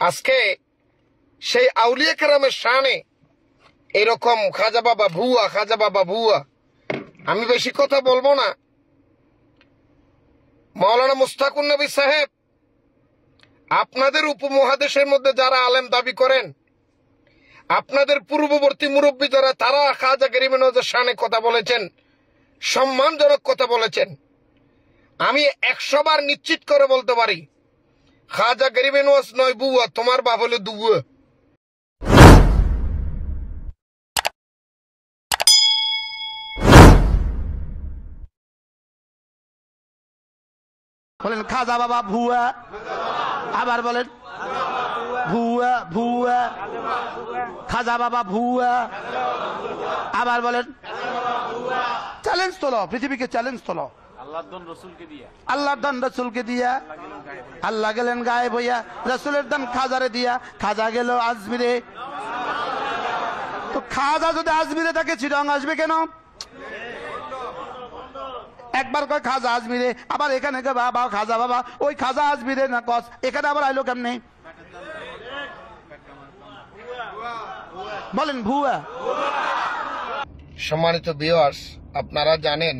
আজকে সেই আউলিয়া কেরামের শানে এরকম খাজা বাবা ভুয়া, খাজা বাবা ভুয়া। আমি বেশি কথা বলবো না। মাওলানা মুস্তাকুন নবী সাহেব, আপনাদের উপমহাদেশের মধ্যে যারা আলেম দাবি করেন, আপনাদের পূর্ববর্তী মুরব্বী যারা, তারা খাজা গরিব নওয়াজের শানে কথা বলেছেন, সম্মানজনক কথা বলেছেন। আমি 100 বার নিশ্চিত করে বলতে পারি, খাজা গরিব নওয়াজ নয় বুয়া, তোমার বাপ হলো দুয়া। বলেন খাজা বাবা ভুয়া, আবার বলেন ভুয়া ভুয়া, খাজা বাবা ভুয়া, আবার বলেন। চ্যালেঞ্জ তোলো, পৃথিবীকে চ্যালেঞ্জ তোলো। আল্লাহর দান রসুলকে দিয়া, আল্লাহ গেলেন গায়েব হইয়া, রসুলের দান খাজারে দিয়া, খাজা গেল আজমিরে। তো খাজা যদি আজমিরে থাকে, চিরং আসবে কেন? একবার কয় খাজা আজমিরে, আবার এখানে বাবা খাজা বাবা, ওই খাজা আজমিরে না কস, এখানে আবার আইলো কেমনে? বলেন ভুয়া। সম্মানিত ভিউয়ার্স, আপনারা জানেন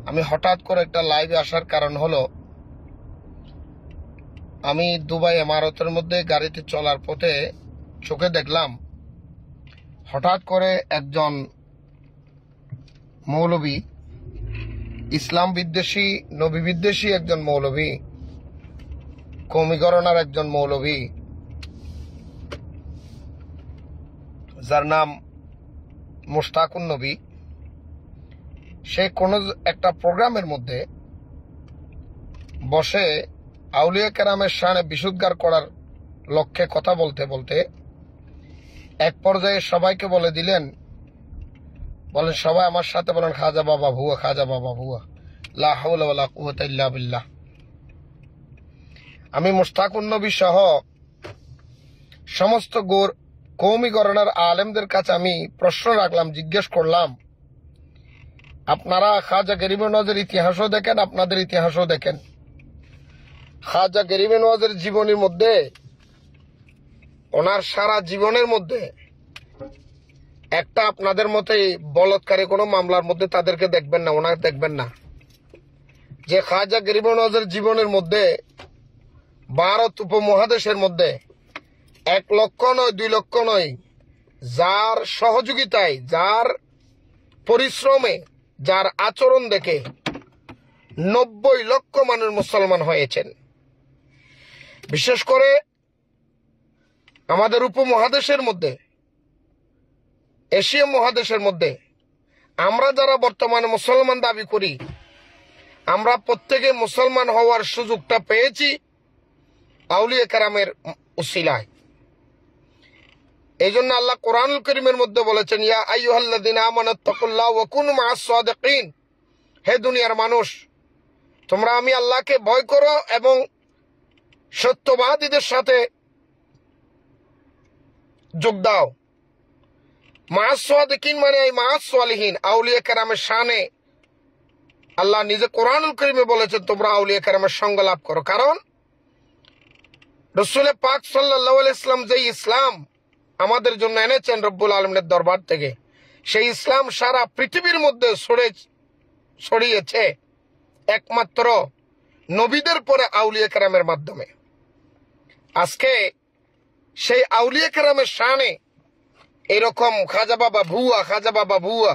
আমি হঠাৎ করে একটা লাইভে আসার কারণ হলো, আমি দুবাই ইমারতের মধ্যে গাড়িতে চলার পথে চোখে দেখলাম হঠাৎ করে একজন মৌলবী, ইসলাম বিদ্বেষী, নবী বিদ্বেষী একজন মৌলবী, কৌমিগণনার একজন মৌলবী, যার নাম মুস্তাকুন নবী, সে কোন একটা প্রোগ্রামের মধ্যে বসে আউলিয়া কেরামের শানে বিশুদ্ধার করার লক্ষ্যে কথা বলতে বলতে এক পর্যায়ে সবাইকে বলে দিলেন, বলেন সবাই আমার সাথে বলেন খাজা বাবা ভুয়া, খাজা বাবা ভুয়া, লা হাওলা ওয়ালা কুওয়াতা ইল্লা বিল্লাহ। আমি মুস্তাকুন নবী সহ সমস্ত কওমি ঘরানার আলেমদের কাছে আমি প্রশ্ন রাখলাম, জিজ্ঞেস করলাম, আপনারা খাজা গরিব নওয়াজের ইতিহাসও দেখেন, আপনাদের ইতিহাসও দেখেন। খাজা গরিব নওয়াজের জীবনের মধ্যে, ওনার সারা জীবনের মধ্যে একটা আপনাদের মতোই বলৎকারী কোনো মামলার মধ্যে তাদেরকে দেখবেন না, ওনাকে দেখবেন না। যে খাজা গরিব নওয়াজের জীবনের মধ্যে ভারত উপমহাদেশের মধ্যে 1 লক্ষ নয়, 2 লক্ষ নয়, যার সহযোগিতায়, যার পরিশ্রমে, যার আচরণ দেখে 90 লক্ষ মানুষ মুসলমান হয়েছেন। বিশেষ করে আমাদের উপমহাদেশের মধ্যে, এশিয়া মহাদেশের মধ্যে আমরা যারা বর্তমানে মুসলমান দাবি করি, আমরা প্রত্যেকে মুসলমান হওয়ার সুযোগটা পেয়েছি আউলিয়া কেরামের উসিলায়। এই জন্য আল্লাহ কোরআনুল কারীমের মধ্যে বলেছেন, ইয়া আইয়ুহাল্লাযীনা আমানুত্তাকুল্লাহ ওয়া কুনু মা'আস সাদিকিন, হে দুনিয়ার মানুষ, তোমরা আমি আল্লাহকে ভয় করো এবং সত্যবাদীদের সাথে যোগ দাও। মা'আস সাদিকিন মানে মা'আস সালিহিন, আউলিয়া কেরামের শানে আল্লাহ নিজে কোরআনুল কারীমে বলেছেন তোমরা আউলিয়া কেরামের সঙ্গ লাভ করো। কারণ রাসূল পাক সাল্লাল্লাহু আলাইহি ওয়াসাল্লাম যে ইসলাম আমাদের জন্য এনেছেন রব্বুল আলামিনের দরবার থেকে, সেই ইসলাম সারা পৃথিবীর মধ্যে ছড়িয়েছে একমাত্র নবীদের পরে আউলিয়া কেরামের মাধ্যমে। আজকে সেই আউলিয়া কেরামের শানে এরকম খাজা বাবা ভুয়া, খাজা বাবা ভুয়া।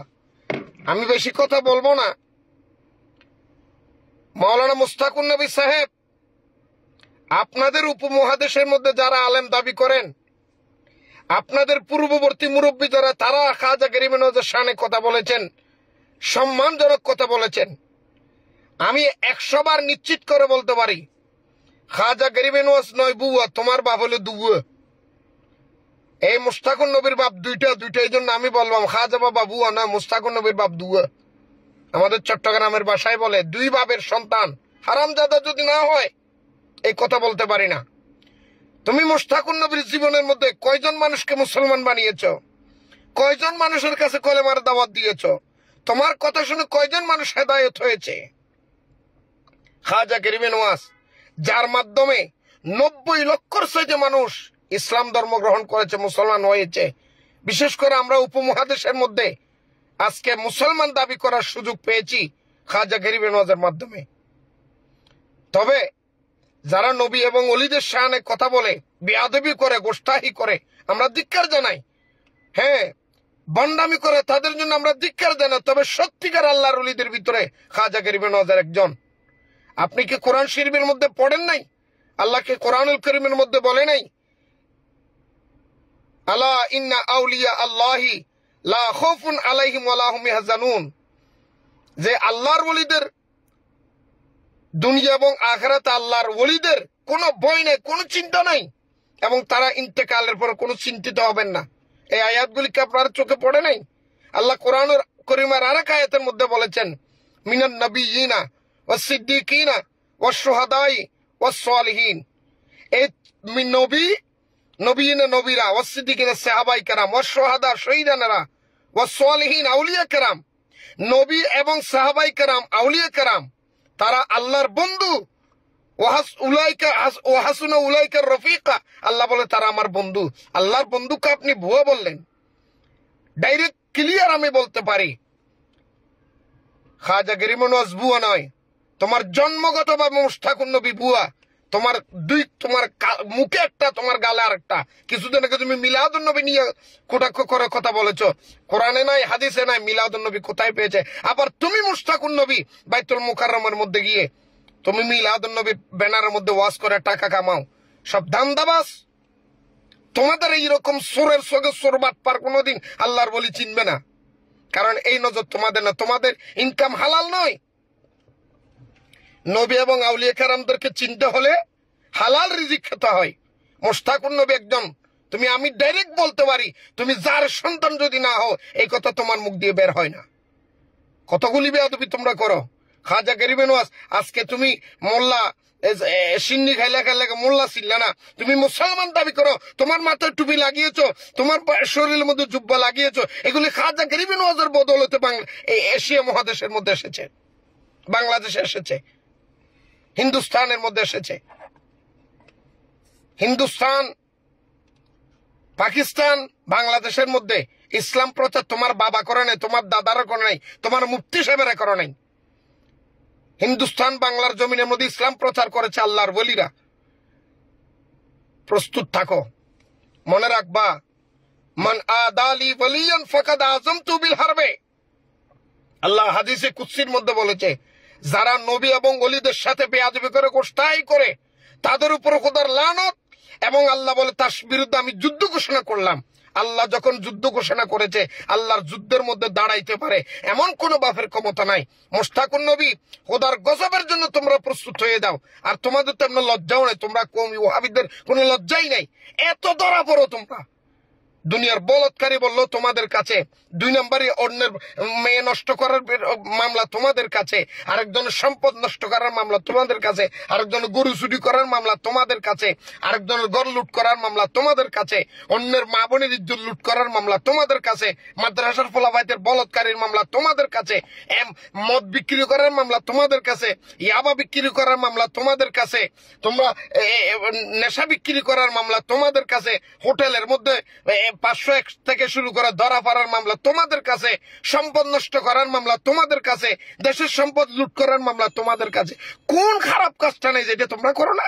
আমি বেশি কথা বলবো না। মাওলানা মুস্তাকুন নবী সাহেব, আপনাদের উপমহাদেশের মধ্যে যারা আলেম দাবি করেন, আপনাদের পূর্ববর্তী মুরব্বী যারা, তারা খাজা গরিব নওয়াজের শানে কথা বলেছেন, সম্মানজনক কথা বলেছেন। আমি 100 বার নিশ্চিত করে বলতে পারি, খাজা গরিব নওয়াজ নয় বুয়া, তোমার বাপ হলো দুয়া। এই মুস্তাকুন নবীর বাপ দুইটা, এই জন্য আমি বললাম খাজা বাবা বুয়া না, মুস্তাকুন নবীর বাপ দুয়া। আমাদের চট্টগ্রামের ভাষায় বলে 2 বাপের সন্তান। হারামজাদা যদি না হয় এই কথা বলতে পারি না। তুমি মুস্তাকুন নবীর জীবনের মধ্যে কয়জন মানুষকে মুসলমান বানিয়েছ? কয়জন মানুষের কাছে কলেমার দাওয়াত দিয়েছ? তোমার কথা শুনে কয়জন মানুষ হেদায়েত হয়েছে? খাজা গরিব নওয়াজ, যার মাধ্যমে 90 লক্ষর চাইতে মানুষ ইসলাম ধর্ম গ্রহণ করেছে, মুসলমান হয়েছে। বিশেষ করে আমরা উপমহাদেশের মধ্যে আজকে মুসলমান দাবি করার সুযোগ পেয়েছি খাজা গরিব নওয়াজের মাধ্যমে। তবে যারা নবী এবং ওলিদের শানে কথা বলে, বেয়াদবি করে, গোস্তাহি করে, আমরা ধিক্কার জানাই। হ্যাঁ, বন্ডামি করে, তাদের জন্য আমরা ধিক্কার জানাই। তবে সত্যিকার আল্লাহর ওলিদের ভিতরে খাজা গরিব নওয়াজের একজন। আপনি কি কোরআন শরীফের মধ্যে পড়েন নাই? আল্লাহকে কোরআনুল কারীমের মধ্যে বলে নাই, আলা ইন্না আউলিয়া আল্লাহি লা খাউফুন আলাইহিম ওয়া লা হুম ইয়াহজানুন, যে আল্লাহর ওলিদের দুনিয়া এবং আখিরাতে আল্লাহর ওলিদের কোনো ভয় নাই, কোনো চিন্তা নাই, এবং তারা ইন্তেকালের পরে কোনো চিন্তিত হবেন না। এই আয়াতগুলি কি আপনার চোখে পড়ে নাই? আল্লাহ কোরআনুল কারীমের আরেক আয়াতের মধ্যে বলেছেন, মিনান নবিয়িনা ওয়াস সিদ্দিকিনা ওয়াস শুহাদাই ওয়াস সালিহিন। এই নবীনা নবীরা, ওয়াস সিদ্দিকিনা সাহাবাই কেরাম, ওয়াস শুহাদা শহীদানেরা, ওয়াস সালিহিন আউলিয়া কেরাম। নবী এবং সাহাবাই কেরাম, আউলিয়া কেরাম, তারা আল্লাহর বন্ধু। ওয়াহাসুনা উলাইকা রফিকা, আল্লাহ বলে তারা আমার বন্ধু। আল্লাহর বন্ধুকে আপনি ভুয়া বললেন। ডাইরেক্ট ক্লিয়ার আমি বলতে পারি, খাজা গরিব নওয়াজ ভুয়া নয়। তোমার জন্মগতভাবে মুশতাকুন নবী ভুয়া। তোমার মুখে একটা, তোমার গালে আর একটা। কিছুদিন আগে তুমি মিলাদুন নবী নিয়ে কটাক্ষ করে কথা বলেছো। কোরআনে নাই, হাদিসে নাই, মিলাদুন নবী কোথায় পেয়েছে? আবার তুমি মুশতাকুন নবী বাইতুল মুকাররমের মধ্যে গিয়ে তুমি মিলাদুন নবী ব্যানারের মধ্যে ওয়াজ করে টাকা কামাও। সব ধান্দাবাজ। তোমাদের এইরকম সুরের সঙ্গে সুরবাট পার কোনোদিন আল্লাহর বলি চিনবে না, কারণ এই নজর তোমাদের না। তোমাদের ইনকাম হালাল নয়। নবী এবং আউলিয়া কেরামদেরকে চিনতে হলে হালাল রিজিক খেতে হয়। মুশতাকুন নবী একজন। আমি ডাইরেক্ট বলতে পারি, তুমি যার সন্তান যদি না হও, এই কথা তোমার মুখ দিয়ে বের হয় না। কতগুলি বেয়াদবি তোমরা করো। খাজা গরিব নওয়াজ, আজকে তুমি মোল্লা সিন্নি খাইলা মোল্লা ছিলা না, তুমি মুসলমান দাবি করো, তোমার মাথায় টুপি লাগিয়েছো, তোমার শরীরের মধ্যে জুব্বা লাগিয়েছো। এগুলি খাজা গরিব নওয়াজের বদৌলতে এই এশিয়া মহাদেশের মধ্যে এসেছে, বাংলাদেশে এসেছে, হিন্দুস্তানের মধ্যে এসেছে। হিন্দুস্তান, পাকিস্তান, বাংলাদেশের মধ্যে ইসলাম প্রচার তোমার বাবা করে নাই, তোমার দাদারা করে নাই, তোমার মুফতি সাহেবেরা করে নাই। হিন্দুস্তান বাংলার জমিনের মধ্যে ইসলাম প্রচার করেছে আল্লাহর ওলিরা। প্রস্তুত থাকো, মনে রাখবা, মান আদালি ওয়ালিয়ান ফাকাদ আযমতু বিল হারবে। আল্লাহ হাদিসে কুদসির মধ্যে বলেছে, যারা নবী এবং ওলিদের সাথে বেয়াদবি করে, গোস্তাই করে, তাদের উপর খোদার লানত। এবং আল্লাহ বলে, তার বিরুদ্ধে আমি যুদ্ধ ঘোষণা করলাম। আল্লাহ যখন যুদ্ধ ঘোষণা করেছে, আল্লাহর যুদ্ধের মধ্যে দাঁড়াইতে পারে এমন কোন বাপের ক্ষমতা নাই। মুশতাকুন নবী, খোদার গজবের জন্য তোমরা প্রস্তুত হয়ে দাও। আর তোমাদের তো এমন লজ্জাও নেই, তোমরা কওমি ওয়াহাবিদের কোনো লজ্জাই নাই। এত ধরা পড়ো তোমরা। দুনিয়ার বলৎকারী বললো তোমাদের কাছে, 2 নম্বরই অন্যের মেয়ে নষ্ট করার মামলা তোমাদের কাছে, আরেকজনের সম্পদ নষ্ট করার মামলা তোমাদের কাছে, আরেকজনের গরু চুরি করার মামলা তোমাদের কাছে, আরেকজনের ঘর লুট করার মামলা তোমাদের কাছে, অন্যের মা বোনের ইজ্জত লুট করার মামলা তোমাদের কাছে, মাদ্রাসার ফলাফাইতের বলৎকারীর মামলা তোমাদের কাছে, মদ বিক্রি করার মামলা তোমাদের কাছে, ইয়াবা বিক্রি করার মামলা তোমাদের কাছে, তোমরা নেশা বিক্রি করার মামলা তোমাদের কাছে, হোটেলের মধ্যে 501 থেকে শুরু করে ধরা পড়ার মামলা তোমাদের কাছে, সম্পদ নষ্ট করার মামলা তোমাদের কাছে, দেশের সম্পদ লুট করার মামলা তোমাদের কাছে। কোন খারাপ কাজটা নেই যেটা তোমরা করো না?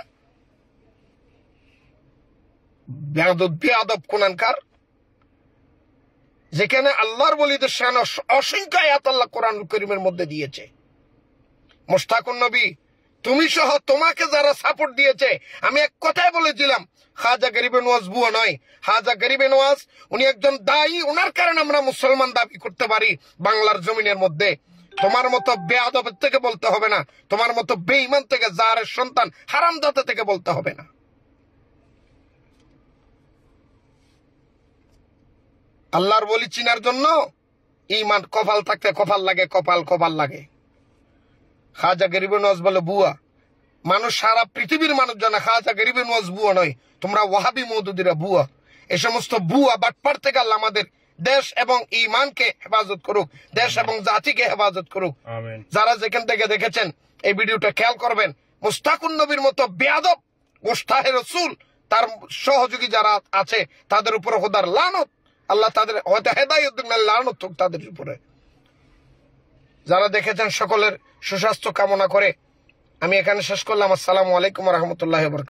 বেয়াদব কোনানকার। যেখানে আল্লাহর ওলিদের শান অসংখ্য আয়াত আল্লাহ কোরআন কারীমের মধ্যে দিয়েছে। মুশতাকুন নবী, তুমি সহ তোমাকে যারা সাপোর্ট দিয়েছে, আমি এক কথাই বলেছিলাম, খাজা গরিব নওয়াজ বুয়া নয়। খাজা গরিব নওয়াজ উনি একজন দায়ী, ওনার কারণে আমরা মুসলমান দাবি করতে পারি বাংলার জমিনের মধ্যে। তোমার মতো বেয়াদবের থেকে বলতে হবে না, তোমার মতো বেঈমান থেকে, জারের সন্তান হারামজাদা থেকে বলতে হবে না। আল্লাহর ওলি চিনার জন্য ঈমান কপাল থাকতে কপাল লাগে, কপাল লাগে। খাজা গরিব নওয়াজ বলে বুয়া। মানুষ, সারা পৃথিবীর মানুষ জানে খাজা গরিব নওয়াজ বুয়া নয়। তোমরা ওয়াহাবি মওদুদিরা বুয়া। এই সমস্ত বুয়া বাটপার থেকে আল্লাহ আমাদের দেশ এবং ঈমানকে হেফাজত করুক, দেশ এবং জাতিকে হেফাজত করুক। যারা যেখান থেকে দেখেছেন এই ভিডিওটা খেয়াল করবেন, মুশতাকুন নবীর মতো বেয়াদব মুস্তাহে রসুল তার সহযোগী যারা আছে তাদের উপরে খোদার লানত, আল্লাহ তাদের হয়তো হেদায়েত লানত হোক তাদের উপরে। যারা দেখেছেন সকলের সুস্বাস্থ্য কামনা করে আমি এখানে শেষ করলাম। আসসালামু আলাইকুম ওয়া রাহমাতুল্লাহি ওয়া বারাকাতুহু।